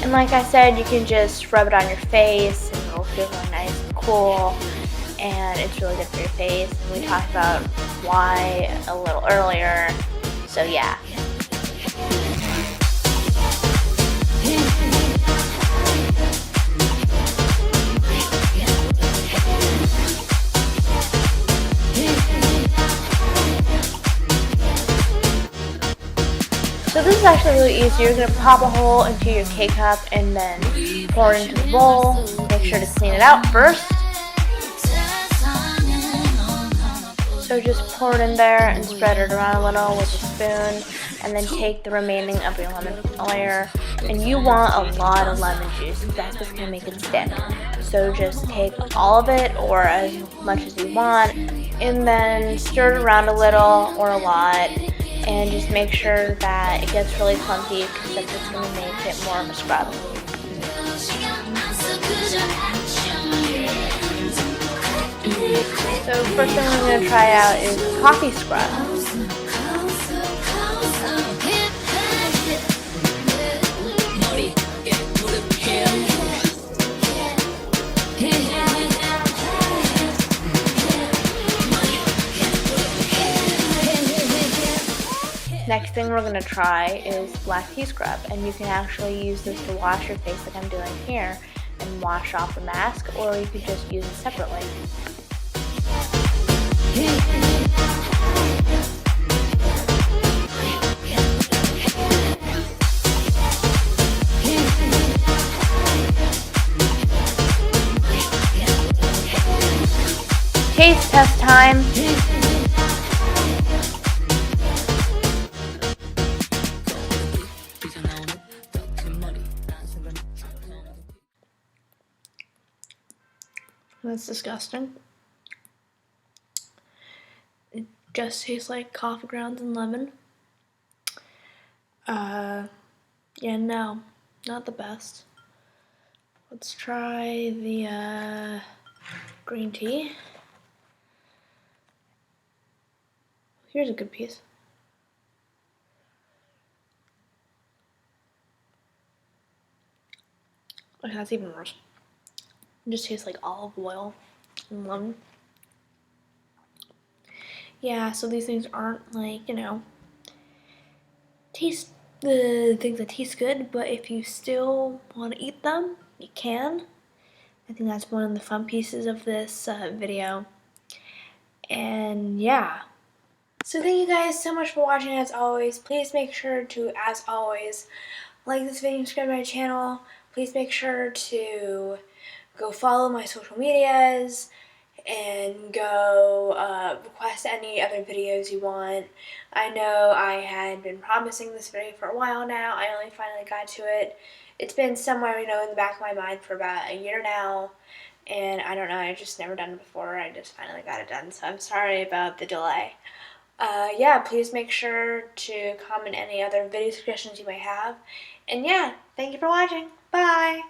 And like I said, you can just rub it on your face and it'll feel really nice and cool. And it's really good for your face. And we talked about why a little earlier. So yeah. So this is actually really easy. You're going to pop a hole into your K-cup and then pour it into the bowl. Make sure to clean it out first. So just pour it in there and spread it around a little with a spoon, and then take the remaining of your lemon layer. And you want a lot of lemon juice, that's what's going to make it stick. So just take all of it, or as much as you want, and then stir it around a little or a lot, and just make sure that it gets really clumpy, because that's what's going to make it more of a scrub. So first thing I'm going to try out is coffee scrub. Next thing we're going to try is black tea scrub, and you can actually use this to wash your face like I'm doing here and wash off the mask, or you could just use it separately. Taste test time. That's disgusting. It just tastes like coffee grounds and lemon. Yeah, no, not the best. Let's try the green tea. Here's a good piece. Okay, that's even worse. It just tastes like olive oil and lemon. Yeah, so these things aren't like, taste the things that taste good, but if you still want to eat them, you can. I think that's one of the fun pieces of this video. And yeah. So thank you guys so much for watching as always. Please make sure to, as always, like this video and subscribe to my channel. Please make sure to go follow my social medias and go request any other videos you want. I know I had been promising this video for a while now. I only finally got to it. It's been somewhere, in the back of my mind for about a year now. And I don't know, I've just never done it before. I just finally got it done, so I'm sorry about the delay. Yeah, please make sure to comment any other video suggestions you may have. And yeah, thank you for watching. Bye!